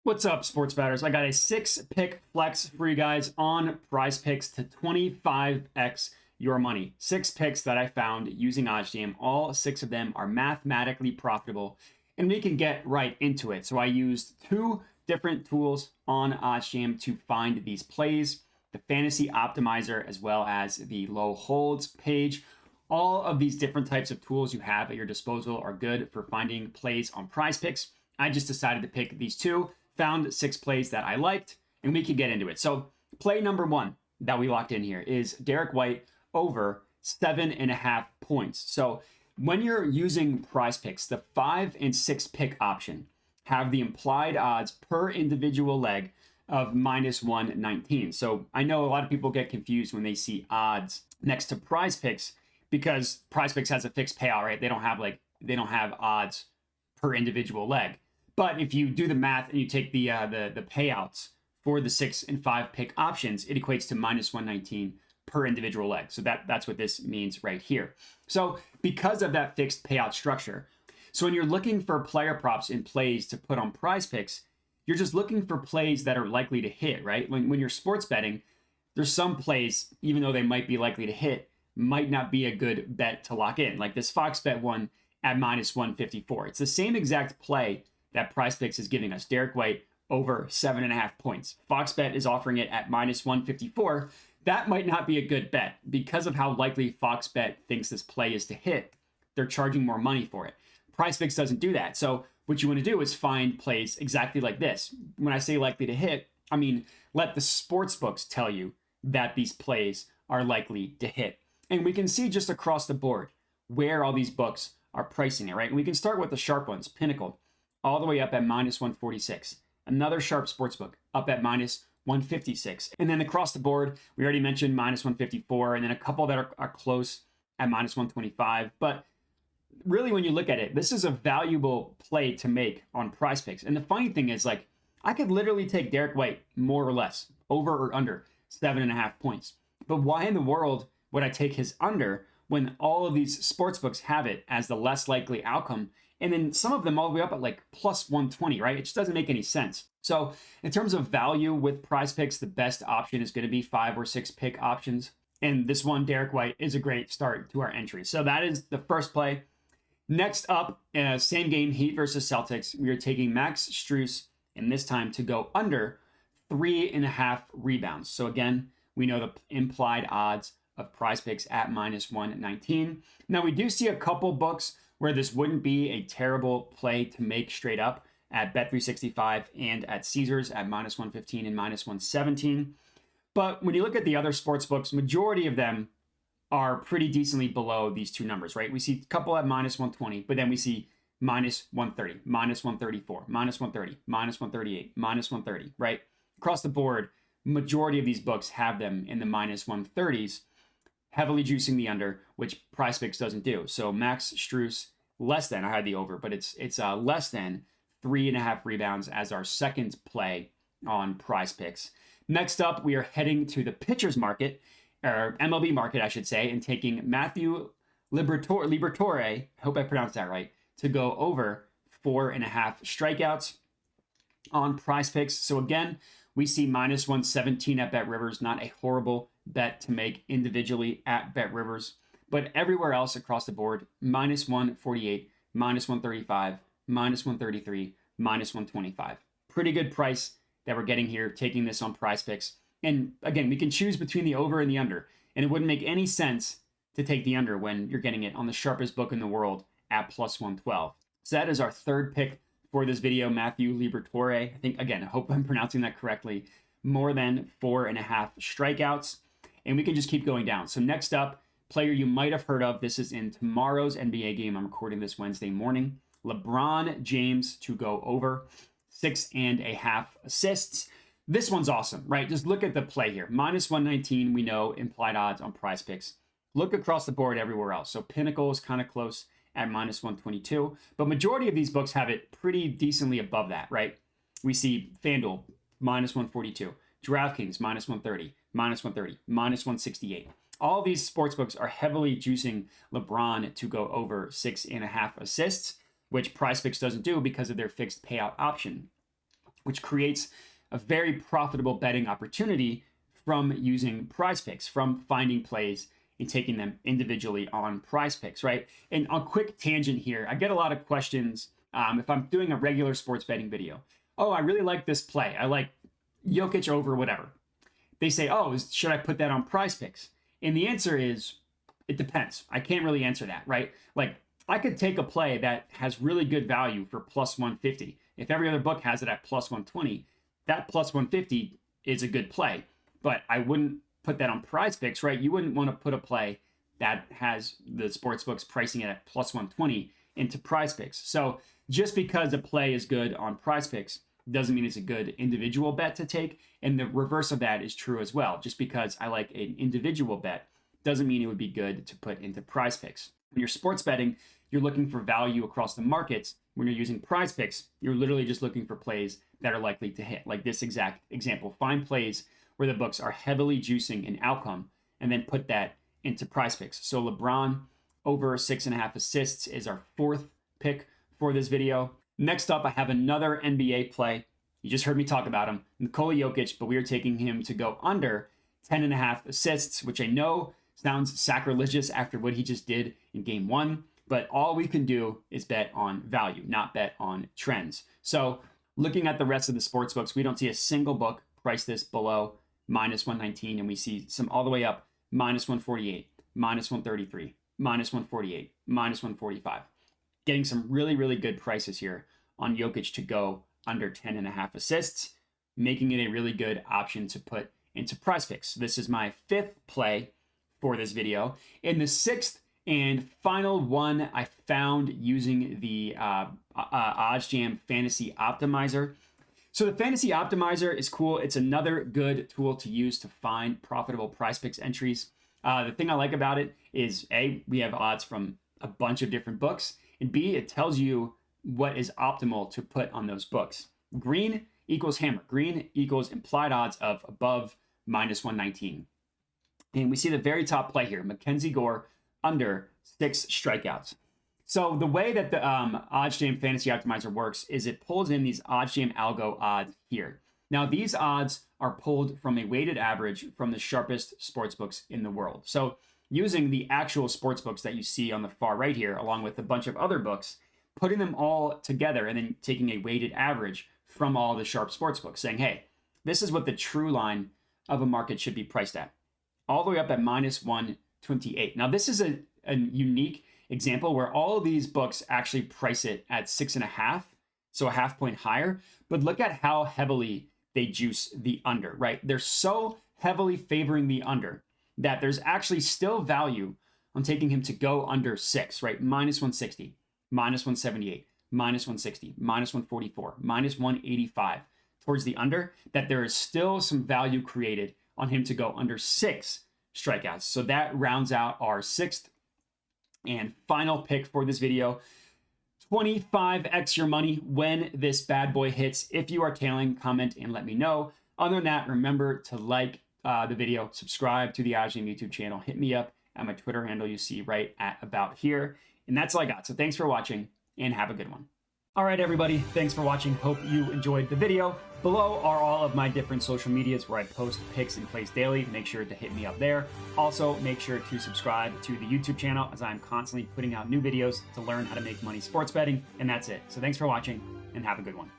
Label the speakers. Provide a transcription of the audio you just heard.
Speaker 1: What's up, sports batters? I got a 6-pick flex for you guys on PrizePicks to 25x your money. 6 picks that I found using OddsJam. All 6 of them are mathematically profitable, and we can get right into it. So I used 2 different tools on OddsJam to find these plays, the Fantasy Optimizer as well as the Low Holds page. All of these different types of tools you have at your disposal are good for finding plays on PrizePicks. I just decided to pick these 2. Found 6 plays that I liked, and we can get into it. So play number 1 that we locked in here is Derek White over 7.5 points. So when you're using PrizePicks, the 5 and 6 pick option have the implied odds per individual leg of minus 119. So I know a lot of people get confused when they see odds next to PrizePicks because PrizePicks has a fixed payout, right? They don't have odds per individual leg. But if you do the math and you take the payouts for the 6 and 5 pick options, it equates to minus 119 per individual leg. So that's what this means right here. So because of that fixed payout structure, so when you're looking for player props and plays to put on PrizePicks, you're just looking for plays that are likely to hit, right? When you're sports betting, there's some plays, even though they might be likely to hit, might not be a good bet to lock in. Like this Fox bet one at minus 154. It's the same exact play that PrizePicks is giving us. Derek White over 7.5 points. Fox Bet is offering it at minus 154. That might not be a good bet because of how likely Fox Bet thinks this play is to hit. They're charging more money for it. PrizePicks doesn't do that. So what you want to do is find plays exactly like this. When I say likely to hit, I mean, let the sportsbooks tell you that these plays are likely to hit. And we can see just across the board where all these books are pricing it, right? And we can start with the sharp ones, Pinnacle, all the way up at minus 146. Another sharp sportsbook up at minus 156. And then across the board, we already mentioned minus 154, and then a couple that are close at minus 125. But really, when you look at it, this is a valuable play to make on PrizePicks. And the funny thing is, like, I could literally take Derek White more or less, over or under 7.5 points. But why in the world would I take his under when all of these sportsbooks have it as the less likely outcome? And then some of them all the way up at like plus 120, right? It just doesn't make any sense. So in terms of value with PrizePicks, the best option is going to be 5 or 6 pick options. And this one, Derek White, is a great start to our entry. So that is the first play. Next up, same game, Heat versus Celtics. We are taking Max Struus, and this time to go under 3.5 rebounds. So again, we know the implied odds of PrizePicks at minus 119. Now we do see a couple books where this wouldn't be a terrible play to make straight up at Bet365 and at Caesars at minus 115 and minus 117. But when you look at the other sports books, majority of them are pretty decently below these two numbers, right? We see a couple at minus 120, but then we see minus 130, minus 134, minus 130, minus 138, minus 130, right? Across the board, majority of these books have them in the minus 130s, heavily juicing the under, which PrizePicks doesn't do. So Max Struus, less than, I had the over, but it's less than 3.5 rebounds as our second play on PrizePicks. Next up, we are heading to the pitchers market, or MLB market, I should say, and taking Matthew Liberatore, I hope I pronounced that right, to go over 4.5 strikeouts on PrizePicks. So again, we see minus 117 at BetRivers, not a horrible bet to make individually at BetRivers. But everywhere else across the board, minus 148, minus 135, minus 133, minus 125. Pretty good price that we're getting here, taking this on PrizePicks. And again, we can choose between the over and the under. And it wouldn't make any sense to take the under when you're getting it on the sharpest book in the world at plus 112. So that is our third pick for this video, Matthew Liberatore. I think, again, I hope I'm pronouncing that correctly. More than 4.5 strikeouts. And we can just keep going down. So next up, player you might have heard of. This is in tomorrow's NBA game. I'm recording this Wednesday morning. LeBron James to go over 6.5 assists. This one's awesome, right? Just look at the play here. Minus 119, we know implied odds on PrizePicks. Look across the board everywhere else. So Pinnacle is kind of close at minus 122, but majority of these books have it pretty decently above that, right? We see FanDuel minus 142, DraftKings minus 130, minus 130, minus 168. All these sportsbooks are heavily juicing LeBron to go over 6.5 assists, which PrizePicks doesn't do because of their fixed payout option. which creates a very profitable betting opportunity from using PrizePicks, from finding plays and taking them individually on PrizePicks, right? And a quick tangent here, I get a lot of questions if I'm doing a regular sports betting video. Oh, I really like this play. I like Jokic over whatever. They say, oh, should I put that on PrizePicks? And the answer is, it depends. I can't really answer that, right? Like, I could take a play that has really good value for plus 150. If every other book has it at plus 120, that plus 150 is a good play. But I wouldn't put that on PrizePicks, right? You wouldn't want to put a play that has the sportsbooks pricing it at plus 120 into PrizePicks. So just because a play is good on PrizePicks doesn't mean it's a good individual bet to take. And the reverse of that is true as well. Just because I like an individual bet doesn't mean it would be good to put into PrizePicks. When you're sports betting, you're looking for value across the markets. When you're using PrizePicks, you're literally just looking for plays that are likely to hit. Like this exact example, find plays where the books are heavily juicing an outcome and then put that into PrizePicks. So LeBron over 6.5 assists is our fourth pick for this video. Next up, I have another NBA play. You just heard me talk about him, Nikola Jokic, but we are taking him to go under 10.5 assists, which I know sounds sacrilegious after what he just did in game one, but all we can do is bet on value, not bet on trends. So looking at the rest of the sports books, we don't see a single book price this below minus 119, and we see some all the way up minus 148, minus 133, minus 148, minus 145. Getting some really, really good prices here on Jokic to go under 10.5 assists, making it a really good option to put into PrizePicks. This is my fifth play for this video. In the sixth and final one, I found using the OddsJam Fantasy Optimizer. So the Fantasy Optimizer is cool. It's another good tool to use to find profitable PrizePicks entries. The thing I like about it is A, we have odds from a bunch of different books, and B, it tells you what is optimal to put on those books. Green equals hammer. Green equals implied odds of above minus 119. And we see the very top play here, Mackenzie Gore under 6 strikeouts. So the way that the OddsJam Fantasy Optimizer works is it pulls in these OddsJam Algo odds here. Now these odds are pulled from a weighted average from the sharpest sportsbooks in the world. So using the actual sportsbooks that you see on the far right here, along with a bunch of other books, putting them all together and then taking a weighted average from all the sharp sportsbooks, saying, hey, this is what the true line of a market should be priced at, all the way up at minus 128. Now this is a unique example where all of these books actually price it at 6.5, so a half point higher. But look at how heavily they juice the under, right? They're so heavily favoring the under that there's actually still value on taking him to go under 6, right? Minus 160, minus 178, minus 160, minus 144, minus 185 towards the under, that there is still some value created on him to go under 6 strikeouts. So that rounds out our sixth and final pick for this video. 25x your money when this bad boy hits. If you are tailing, comment and let me know. Other than that, remember to like the video, subscribe to the OddsJam YouTube channel, hit me up at my Twitter handle you see right at about here. And that's all I got. So thanks for watching and have a good one. All right, everybody, thanks for watching. Hope you enjoyed the video. Below are all of my different social medias where I post picks and plays daily. Make sure to hit me up there. Also, make sure to subscribe to the YouTube channel as I'm constantly putting out new videos to learn how to make money sports betting. And that's it. So thanks for watching and have a good one.